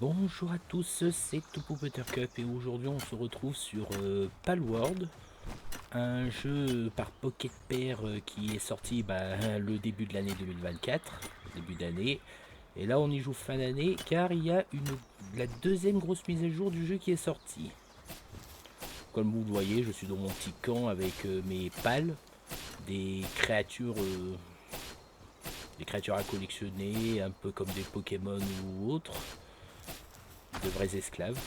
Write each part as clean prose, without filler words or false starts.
Bonjour à tous, c'est Topo Buttercup et aujourd'hui on se retrouve sur Palworld, un jeu par Pocket Pair qui est sorti le début de l'année 2024, début d'année. Et là on y joue fin d'année car il y a la deuxième grosse mise à jour du jeu qui est sortie. Comme vous le voyez, je suis dans mon petit camp avec mes pals, des créatures, euh, des créatures à collectionner, un peu comme des Pokémon ou autres, de vrais esclaves.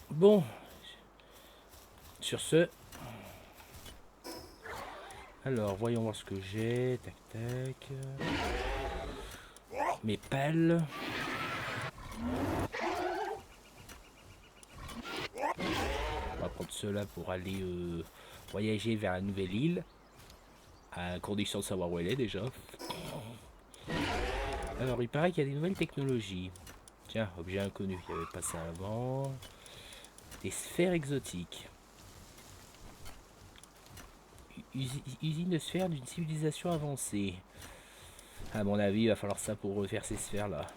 Bon, sur ce, alors voyons voir ce que j'ai. Tac tac. Mes pales. On va prendre cela pour aller voyager vers la nouvelle île. À condition de savoir où elle est déjà. Alors il paraît qu'il y a des nouvelles technologies. Tiens, objet inconnu, il n'y avait pas ça avant. Des sphères exotiques. Usine de sphères d'une civilisation avancée. À mon avis, il va falloir ça pour refaire ces sphères là.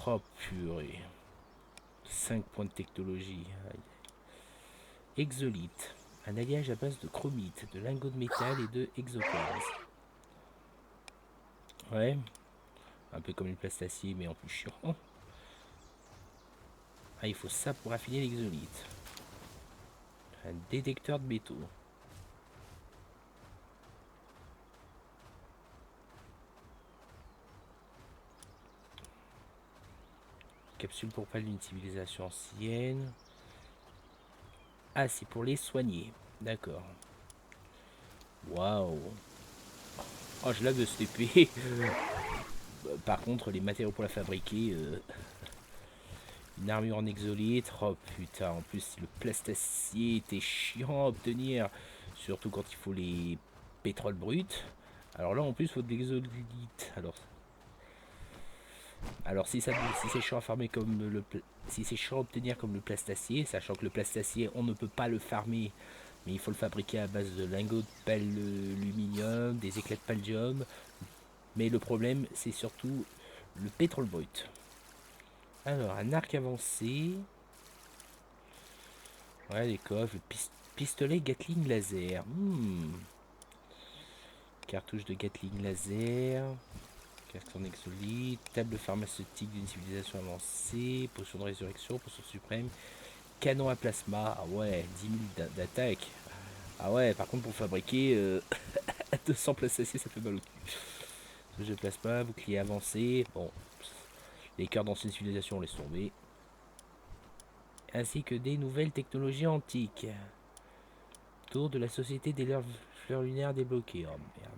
Oh purée. 5 points de technologie. Exolite. Un alliage à base de chromite, de lingots de métal et de exoquartz. Ouais. Un peu comme une plastacier mais en plus chiant. Ah, il faut ça pour affiner l'exolite. Un détecteur de métaux. Capsule pour pales d'une civilisation ancienne. Ah, c'est pour les soigner. D'accord. Waouh. Oh, je la veux cette épée. Par contre, les matériaux pour la fabriquer. Une armure en exolite. Oh putain, en plus, le plastacier était chiant à obtenir. Surtout quand il faut les pétroles bruts. Alors là, en plus, il faut de l'exolite. Alors si c'est chiant à farmer comme si c'est chiant à obtenir comme le plastacier, sachant que le plastacier, on ne peut pas le farmer, mais il faut le fabriquer à base de lingots de aluminium, des éclats de paldium. Mais le problème, c'est surtout le pétrole brut. Alors, un arc avancé. Ouais, les coffres. Pistolet Gatling laser. Cartouche de Gatling laser. Casque en exolite. Table pharmaceutique d'une civilisation avancée. Potion de résurrection. Potion suprême. Canon à plasma. Ah ouais, 10 000 d'attaque. Ah ouais, par contre, pour fabriquer 200 plastaciers, ça fait mal au cul. Touche de plasma. Bouclier avancé. Bon, les cœurs d'ancienne civilisation, on laisse tomber. Ainsi que des nouvelles technologies antiques. Tour de la société des fleurs lunaires débloquées. Oh merde.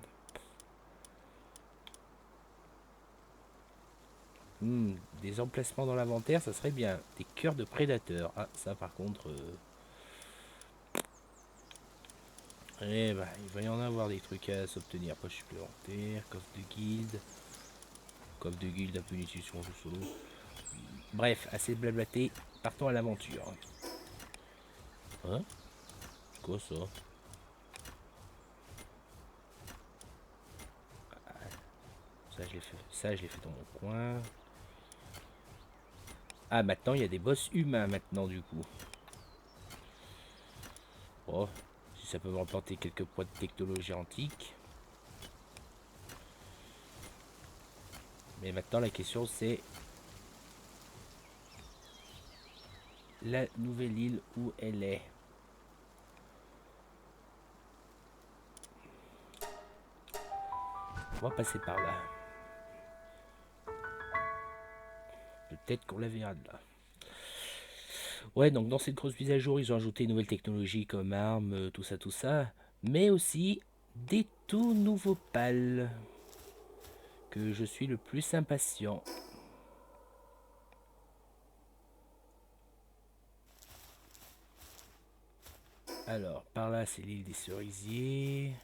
Des emplacements dans l'inventaire, ça serait bien. Des cœurs de prédateurs. Ah, ça par contre. Eh ben, il va y en avoir des trucs à s'obtenir. Poche supplémentaire, coffre de guilde. Coffre de guilde, un peu inutile sur jeu solo. Bref, assez de blablater. Partons à l'aventure. Hein? C'est quoi ça? Ça, je l'ai fait dans mon coin. Ah, maintenant, il y a des boss humains maintenant, du coup. Oh, si ça peut me rapporter quelques points de technologie antique. Mais maintenant, la question, c'est la nouvelle île où elle est. On va passer par là. Peut-être qu'on la verra de là. Ouais, donc dans cette grosse mise à jour, ils ont ajouté une nouvelle technologie comme armes, tout ça. Mais aussi des tout nouveaux pals que je suis le plus impatient. Alors, par là, c'est l'île des cerisiers.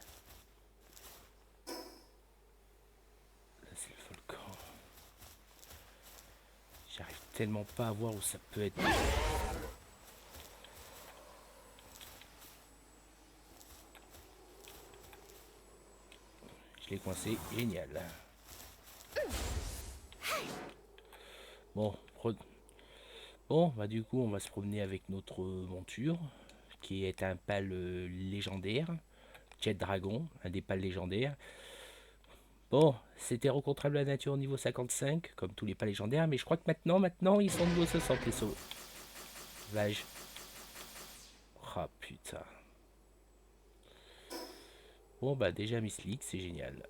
Là, c'est le volcan. J'arrive tellement pas à voir où ça peut être. Je l'ai coincé, génial. Bon, bon, bah du coup, on va se promener avec notre monture, qui est un pal légendaire, Jet Dragon, un des pales légendaires. Bon, c'était rencontrable à la nature au niveau 55, comme tous les pals légendaires, mais je crois que maintenant, ils sont niveau 60, les sauvages. Ah putain. Bon, bah déjà Miss League, c'est génial.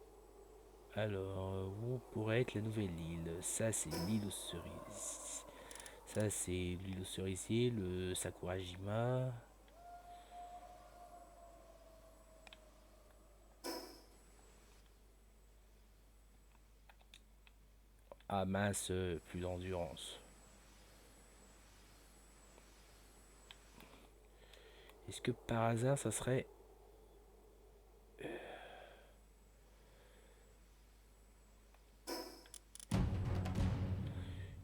Alors, où pourrait être la nouvelle île? Ça, c'est l'île aux cerises. Ça, c'est l'île aux cerisiers, le Sakurajima. Ah mince, plus d'endurance. Est-ce que par hasard, ça serait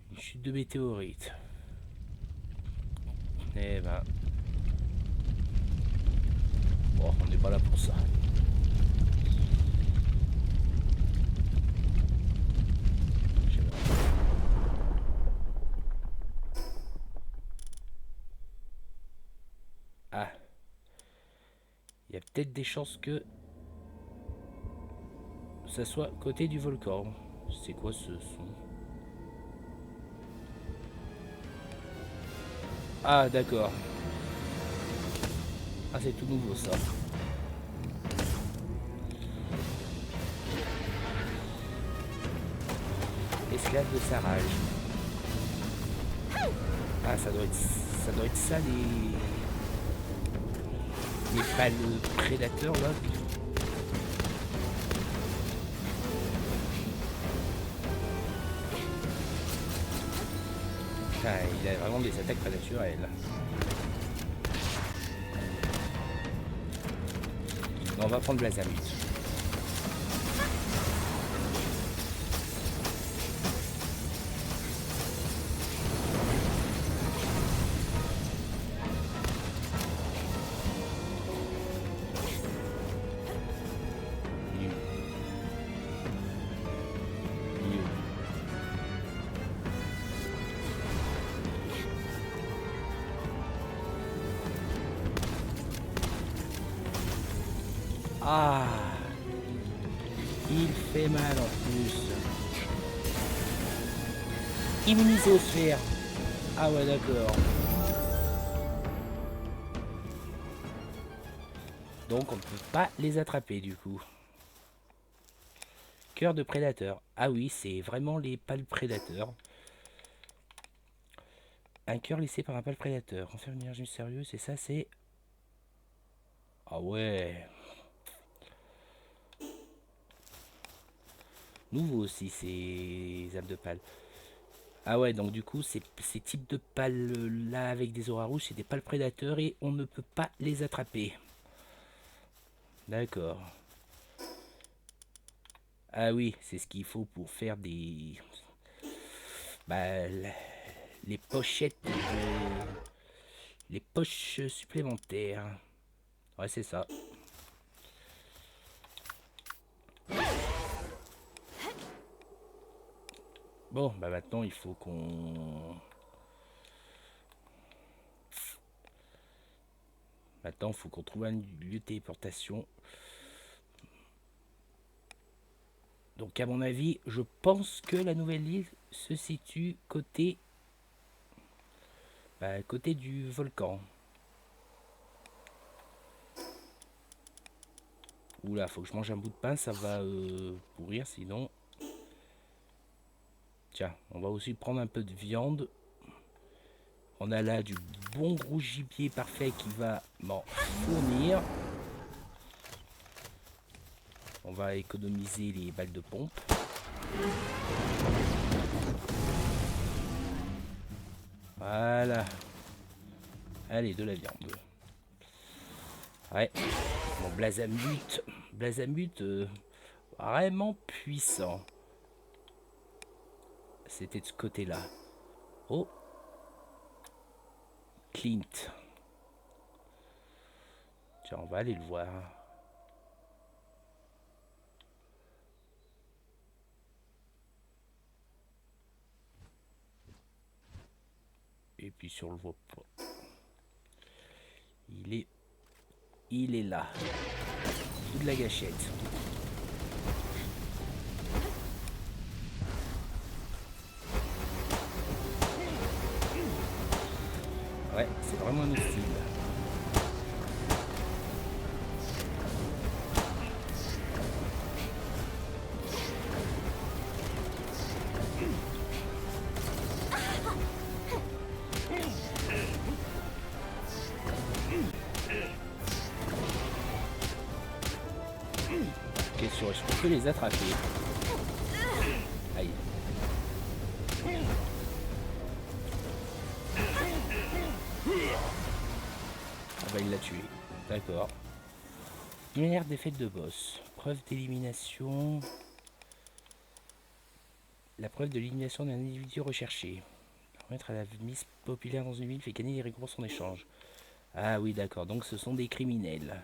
une chute de météorite? Eh ben, bon, on n'est pas là pour ça. Ah, il y a peut-être des chances que ça soit côté du volcan. C'est quoi ce son? Ah, d'accord. Ah, c'est tout nouveau ça. Esclave de Sarrage. Ah, ça doit être ça les pales prédateurs là. Ah, il a vraiment des attaques prédaturelles. On va prendre Blazamut. Ah, il fait mal en plus. Immunisé aux sphères. Ah ouais, d'accord. Donc on ne peut pas les attraper du coup. Cœur de prédateur. Ah oui, c'est vraiment les pales prédateurs. Un cœur laissé par un pâle prédateur. On fait une énergie sérieuse et ça c'est... Ah ouais. Nouveau aussi ces âmes de pâle. Ah ouais, donc du coup ces types de pales là avec des auras rouges, c'est des pales prédateurs et on ne peut pas les attraper. D'accord. Ah oui, c'est ce qu'il faut pour faire des... Bah, les pochettes, les poches supplémentaires. Ouais, c'est ça. Bon, bah maintenant il faut qu'on... Maintenant il faut qu'on trouve un lieu de téléportation. Donc à mon avis, je pense que la nouvelle île se situe côté... Bah, côté du volcan. Oula, faut que je mange un bout de pain, ça va pourrir sinon. Tiens, on va aussi prendre un peu de viande. On a là du bon gros gibier parfait qui va m'en fournir. On va économiser les balles de pompe. Voilà. Allez, de la viande. Ouais. Mon Blazamut. Blazamut, vraiment puissant. C'était de ce côté-là. Oh. Clint. Tiens, on va aller le voir. Et puis si on le voit pas, il est là. Sous de la gâchette. Ouais, c'est vraiment un style. Question, est-ce qu'on peut les attraper? Aïe. Ah bah il l'a tué. D'accord. Lumière défaite de boss. Preuve d'élimination. La preuve de l'élimination d'un individu recherché. Permettre à la mise populaire dans une ville fait gagner des récompenses en échange. Ah oui d'accord, donc ce sont des criminels.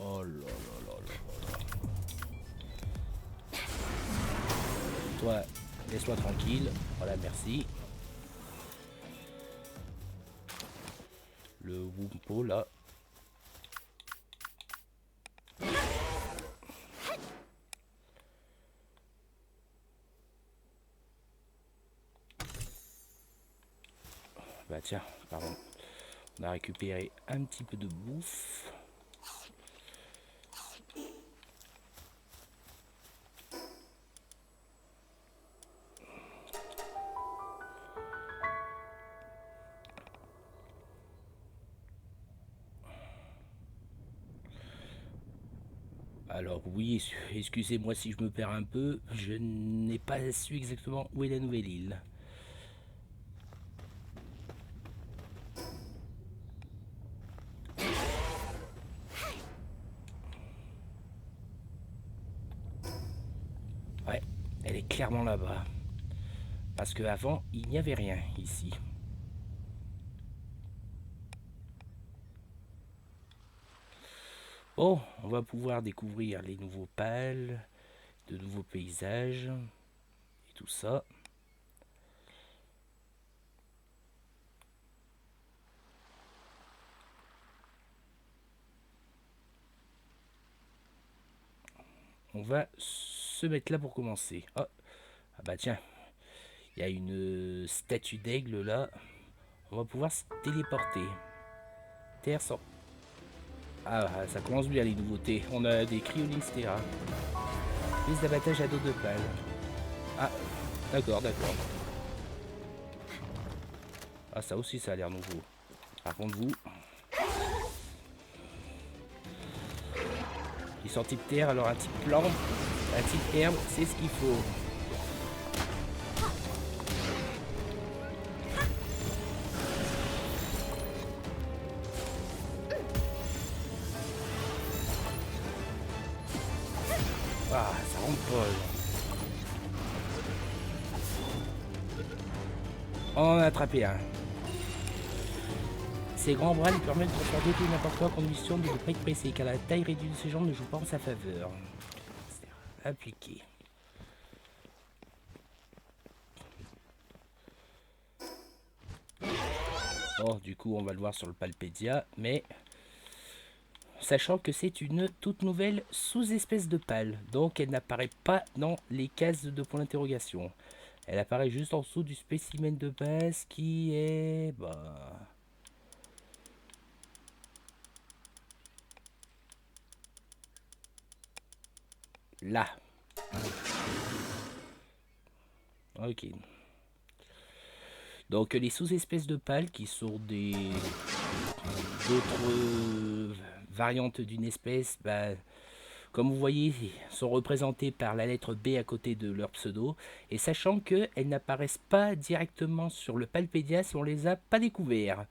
Oh là là là là là. Toi, laisse-moi tranquille. Voilà, merci. Le Wumpo là. Bah tiens, pardon. On a récupéré un petit peu de bouffe. Alors oui, excusez-moi si je me perds un peu, je n'ai pas su exactement où est la nouvelle île. Ouais, elle est clairement là-bas. Parce qu'avant, il n'y avait rien ici. Bon, on va pouvoir découvrir les nouveaux pales, de nouveaux paysages, et tout ça. On va se mettre là pour commencer. Oh, ah bah tiens, il y a une statue d'aigle là. On va pouvoir se téléporter. Terre sans... Ah, ça commence bien les nouveautés. On a des Cryolistera. Prise d'abattage à dos de pale. Ah, d'accord, d'accord. Ah, ça aussi, ça a l'air nouveau. Par contre, vous... Il est sorti de terre, alors un type plante, un type herbe, c'est ce qu'il faut. Ah, ça rentre pas. On en a attrapé un. Ses grands bras lui permettent de transporter tout n'importe quoi à condition de ne pas être pressé, car la taille réduite de ses jambes ne joue pas en sa faveur. Appliqué. Bon, du coup, on va le voir sur le Palpedia, mais sachant que c'est une toute nouvelle sous-espèce de pale, donc elle n'apparaît pas dans les cases de points d'interrogation. Elle apparaît juste en dessous du spécimen de base qui est... Bah... là. Ok. Donc les sous-espèces de pales qui sont des d'autres variantes d'une espèce, bah, comme vous voyez, sont représentées par la lettre B à côté de leur pseudo, et sachant qu'elles n'apparaissent pas directement sur le Palpedia si on les a pas découverts.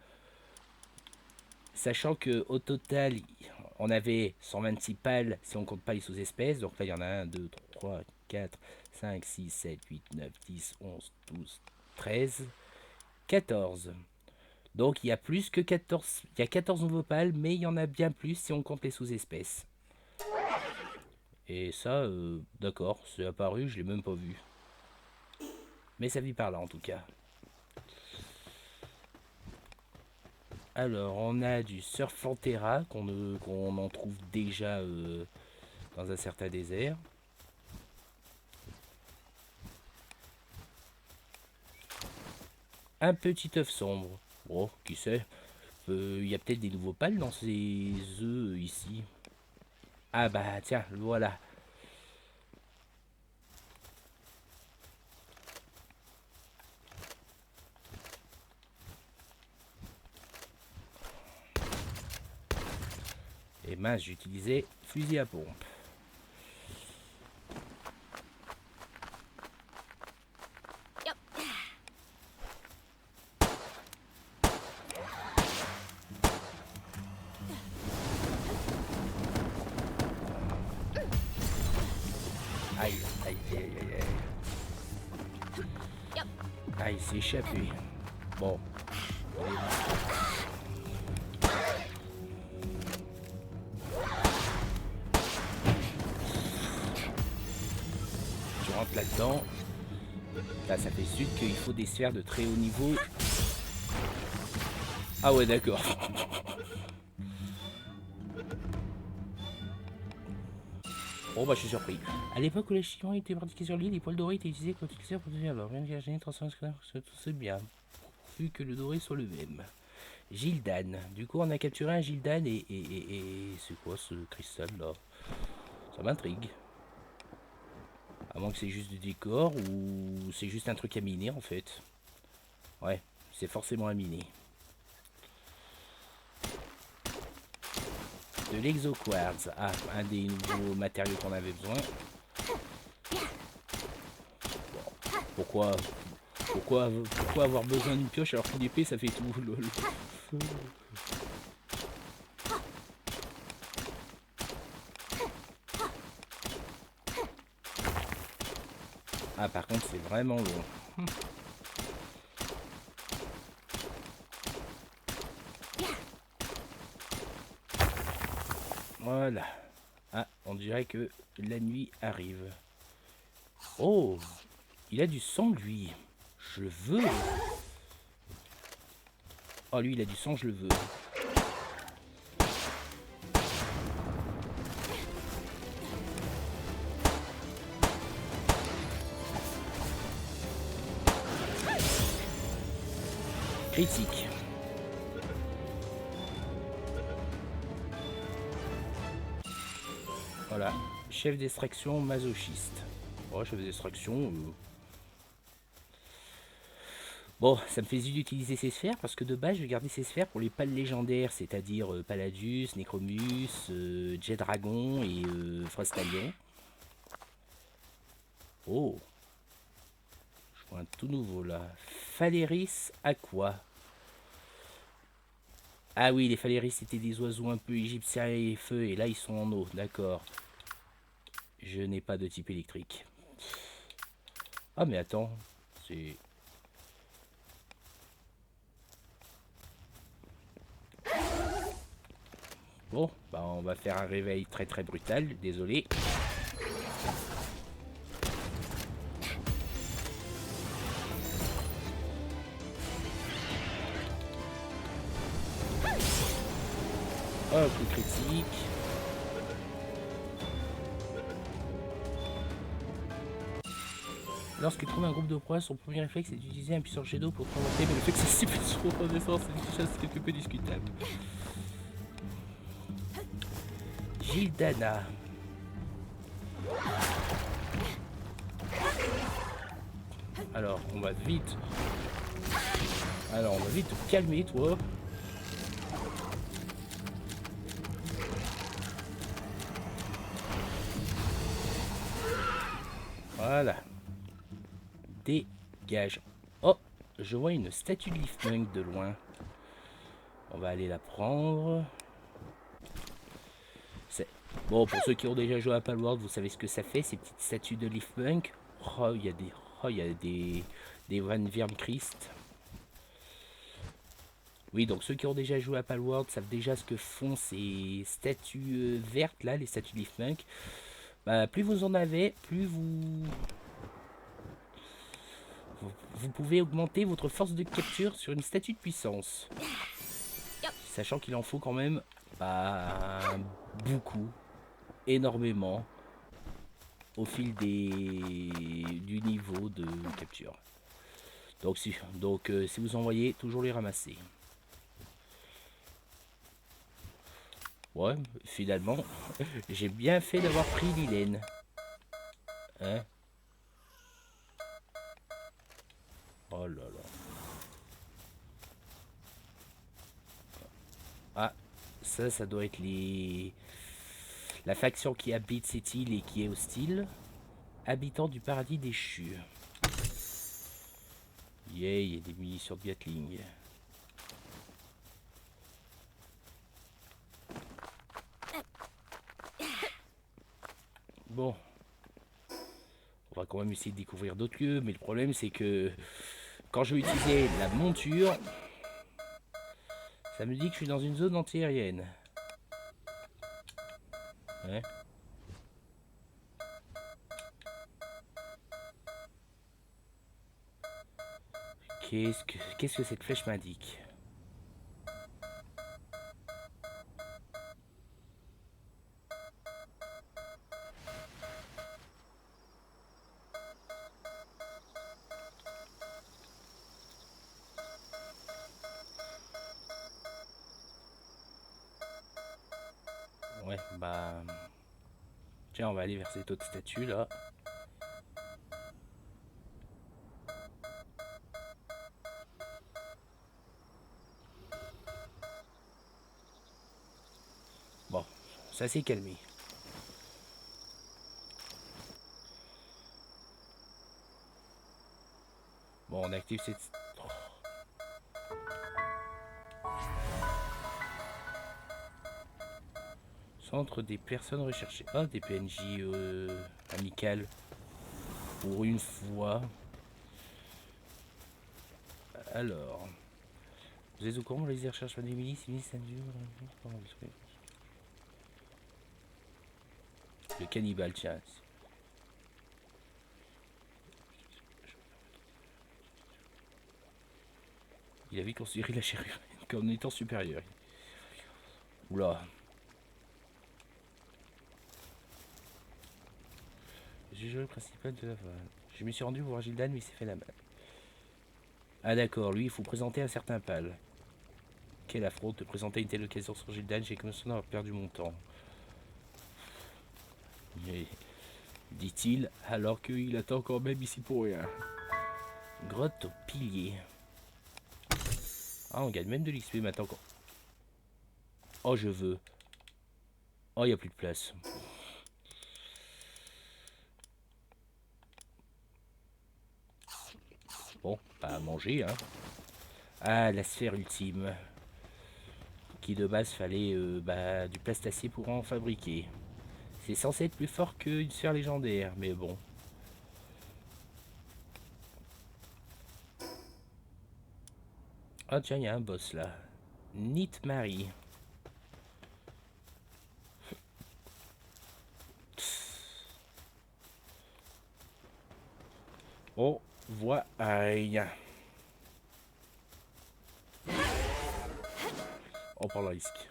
Sachant que au total, on avait 126 pales si on compte pas les sous-espèces, donc là il y en a 1, 2, 3, 4, 5, 6, 7, 8, 9, 10, 11, 12, 13, 14. Donc il y a plus que 14, il y a 14 nouveaux pales, mais il y en a bien plus si on compte les sous-espèces. Et ça, d'accord, c'est apparu, je l'ai même pas vu. Mais ça vit par là en tout cas. Alors, on a du Surflantera qu'on en trouve déjà dans un certain désert. Un petit œuf sombre. Oh, qui sait? Il y a peut-être des nouveaux pales dans ces œufs ici. Ah bah tiens, le voilà. Et mince, j'utilisais fusil à pompe. Aïe, aïe, aïe, aïe, aïe. Ah, il s'est échappé. Bon. Tu rentres là-dedans. Là, ça fait suite qu'il faut des sphères de très haut niveau. Ah ouais, d'accord. Bon bah je suis surpris. À l'époque où les chiens étaient pratiqués sur l'île, les poils dorés étaient utilisés comme utilisateurs pour devenir alors. Rien qu'à transformer tout c'est bien. Vu que le doré soit le même. Gildan. Du coup on a capturé un Gildan et c'est quoi ce cristal là? Ça m'intrigue. À moins que c'est juste du décor ou c'est juste un truc à miner en fait. Ouais, c'est forcément à miner. De l'exoquartz. Ah, un des nouveaux matériaux qu'on avait besoin. Pourquoi avoir besoin d'une pioche alors qu'une épée ça fait tout, lol. Ah par contre c'est vraiment long. Voilà. Ah, on dirait que la nuit arrive. Oh, il a du sang lui. Je le veux. Oh lui il a du sang, je le veux. Critique. Voilà. Chef d'extraction masochiste. Oh, chef d'extraction. Bon, ça me fait zut d'utiliser ces sphères parce que de base je vais garder ces sphères pour les pales légendaires, c'est-à-dire Paladus, Necromus, Jet Dragon et Frostalion. Oh, je vois un tout nouveau là. Phaleris Aqua. Ah oui, les Phaleris c'était des oiseaux un peu égyptiens et feu et là ils sont en eau, d'accord. Je n'ai pas de type électrique. Ah mais attends, c'est... Bon, bah on va faire un réveil très très brutal, désolé. Oh, coup critique. Lorsqu'il trouve un groupe de proies, son premier réflexe est d'utiliser un puissant jet d'eau pour remonter, mais le fait que ceci fait sur reconnaissance est une chose quelque peu discutable. Gildana. Alors, on va vite. Alors, on va vite te calmer, toi. Voilà. Dégage. Oh, je vois une statue de Leafmunk de loin. On va aller la prendre. Bon, pour ceux qui ont déjà joué à Palworld, vous savez ce que ça fait, ces petites statues de Leafmunk. Oh, il y a des... Oh, il y a des Van Christ. Oui, donc ceux qui ont déjà joué à Palworld savent déjà ce que font ces statues vertes là, les statues de Leafmunk. Bah, plus vous en avez, plus vous pouvez augmenter votre force de capture sur une statue de puissance. Sachant qu'il en faut quand même beaucoup, énormément, au fil du niveau de capture. Donc si vous en voyez, toujours les ramasser. Ouais, finalement, j'ai bien fait d'avoir pris Lilène. Hein? Oh là là. Ah, ça doit être la faction qui habite cette île et qui est hostile. Habitants du paradis déchu. Yeah, il y a des munitions de Gatling. Bon. On va quand même essayer de découvrir d'autres lieux, mais le problème c'est que quand je vais utiliser la monture, ça me dit que je suis dans une zone antiaérienne. Ouais. Qu'est-ce que cette flèche m'indique? Ouais, bah... Tiens, on va aller vers cette autre statue, là. Bon, ça s'est calmé. Bon, on active cette... Centre des personnes recherchées. Ah, des PNJ amicales. Pour une fois. Alors... Vous êtes au courant, les recherches des milices, le cannibale, tiens. Il avait considéré la chérure comme étant supérieure. Oula. J'ai joué le principal de la voile. Je me suis rendu voir Gildan, mais il s'est fait la malle. Ah d'accord, lui, il faut présenter un certain pal. Quelle affront de présenter une telle occasion sur Gildan, j'ai commencé à avoir perdu mon temps. Dit-il, alors qu'il attend quand même ici pour rien. Grotte au pilier. Ah, on gagne même de l'XP maintenant. Oh, je veux. Oh, il n'y a plus de place. Bon, pas à manger, hein. Ah, la sphère ultime. Qui de base fallait du plastacier pour en fabriquer. C'est censé être plus fort qu'une sphère légendaire, mais bon. Ah tiens, il y a un boss là. Nitmari. Oh, voilà. On prend le risque.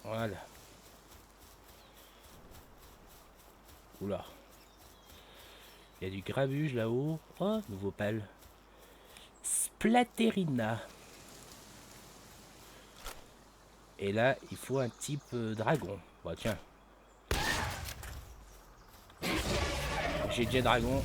Voilà. Oula. Il y a du grabuge là-haut. Oh, nouveau pal. Splaterina. Et là, il faut un type dragon. Bah tiens. J'ai déjà dragon.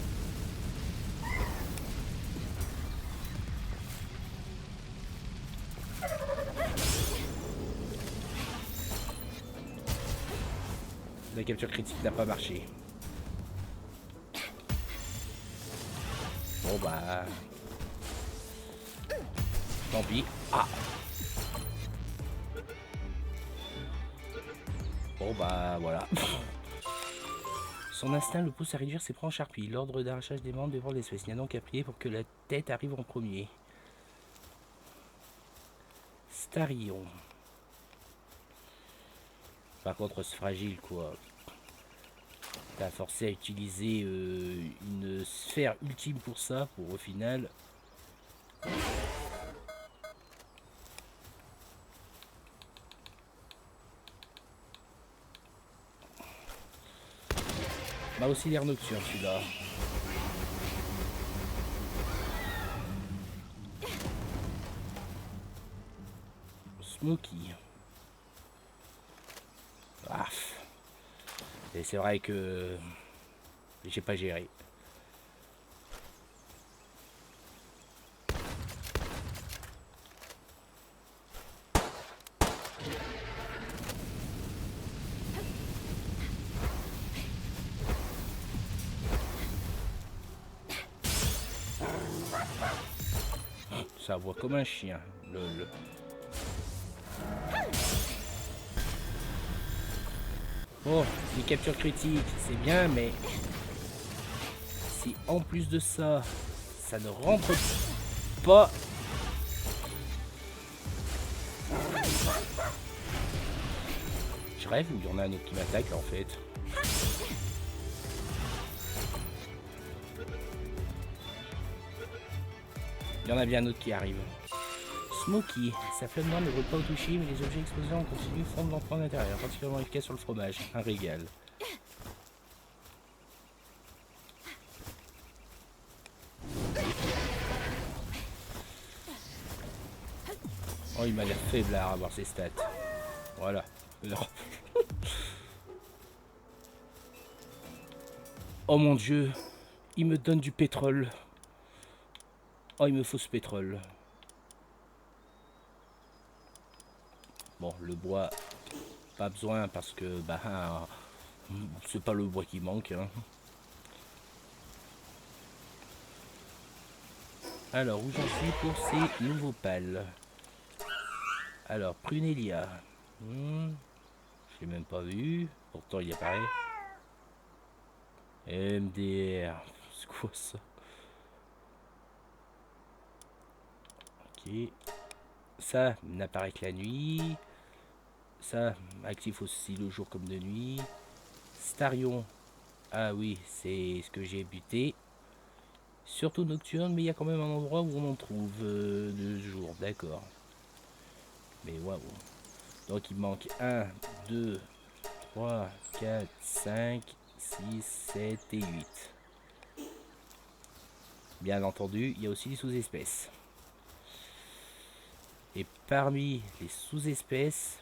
La capture critique n'a pas marché. Bon bah... Tant pis. Ah. Bon bah voilà. Son instinct le pousse à réduire ses proies en charpie. L'ordre d'arrachage des membres dépend de l'espèce. Il n'y a donc à prier pour que la tête arrive en premier. Starion. Par contre, c'est fragile, quoi. T'as forcé à utiliser une sphère ultime pour ça, pour au final... Bah aussi l'air nocturne, celui-là. Smoky. Ah. Et c'est vrai que j'ai pas géré. Ça voit comme un chien. Oh, les captures critiques, c'est bien, mais si en plus de ça, ça ne rentre pas. Je rêve ou il y en a un autre qui m'attaque là en fait. Il y en a bien un autre qui arrive. Smoky, sa flamme noire ne brûle pas au toucher, mais les objets explosés en continu fondent l'enfant à l'intérieur, particulièrement efficace sur le fromage. Un régal. Oh, il m'a l'air faiblard à voir ses stats. Voilà. Oh mon dieu, il me donne du pétrole. Oh, il me faut ce pétrole. Bon, le bois, pas besoin parce que bah c'est pas le bois qui manque. Hein. Alors, où j'en suis pour ces nouveaux pales? Alors, Prunelia. Je l'ai même pas vu. Pourtant, il apparaît. MDR. C'est quoi ça? Ok. Ça n'apparaît que la nuit. Ça, actif aussi le jour comme de nuit. Starion. Ah oui, c'est ce que j'ai buté. Surtout nocturne, mais il y a quand même un endroit où on en trouve de jour. D'accord. Mais waouh. Donc il manque 1, 2, 3, 4, 5, 6, 7 et 8. Bien entendu, il y a aussi des sous-espèces. Et parmi les sous-espèces...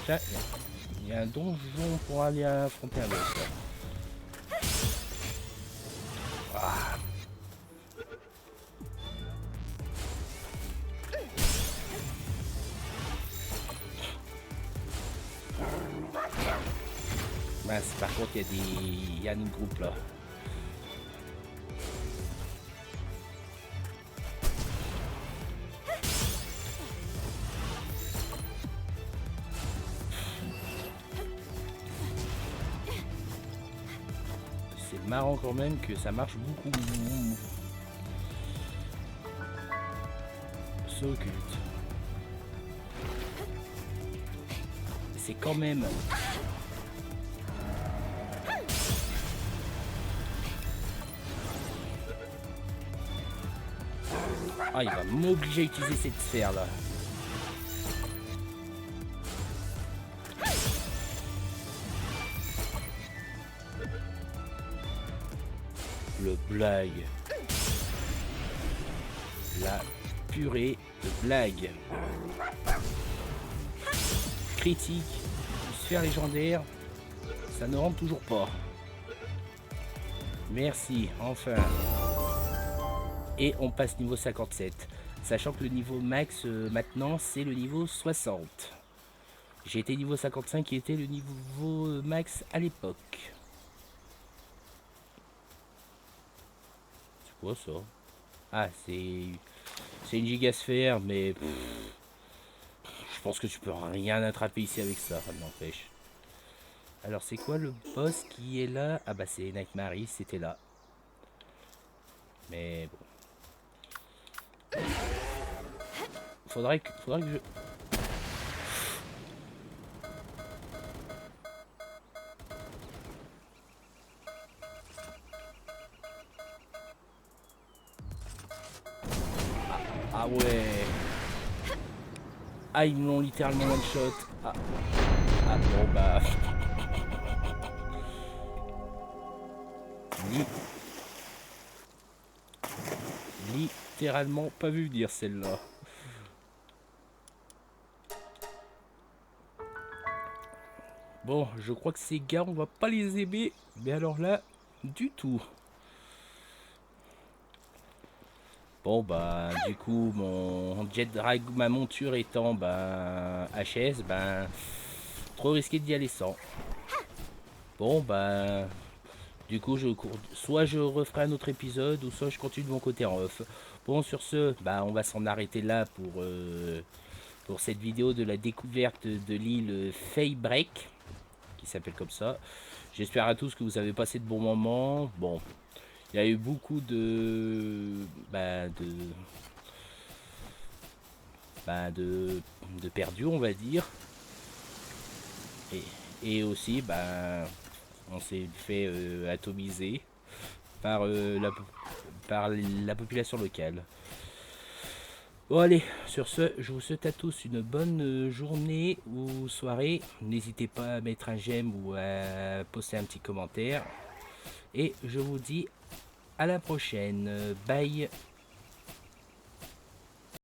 Là, il y a un donjon pour aller affronter un boss. Ah. Mince, par contre, il y a une groupe là. C'est marrant quand même que ça marche beaucoup. Ça occulte. C'est quand même... Ah, il va m'obliger à utiliser cette sphère là. Le blague. La purée de blague. Critique. Sphère légendaire. Ça ne rentre toujours pas. Merci, enfin. Et on passe niveau 57. Sachant que le niveau max maintenant c'est le niveau 60. J'ai été niveau 55 qui était le niveau max à l'époque. C'est quoi ça? Ah, c'est une gigasphère, mais je pense que tu peux rien attraper ici avec ça, ça n'empêche. Alors c'est quoi le boss qui est là? Ah bah c'est Nightmare, c'était là. Mais bon. Faudrait que je... Ah ouais. Ah, ils me l'ont littéralement one shot. Ah, ah bon bah... Littéralement pas vu venir celle-là. Bon, je crois que ces gars, on va pas les aimer. Mais alors là, du tout. Bon bah du coup mon jet drag, ma monture étant bah HS, ben trop risqué d'y aller sans. Bon bah du coup soit je referai un autre épisode ou soit je continue de mon côté en off. Bon sur ce, bah on va s'en arrêter là pour cette vidéo de la découverte de l'île Faybreak, qui s'appelle comme ça. J'espère à tous que vous avez passé de bons moments. Bon, il y a eu beaucoup de perdus, on va dire. Et aussi, on s'est fait atomiser par, par la population locale. Bon allez, sur ce, je vous souhaite à tous une bonne journée ou soirée. N'hésitez pas à mettre un j'aime ou à poster un petit commentaire. Et je vous dis à la prochaine. Bye.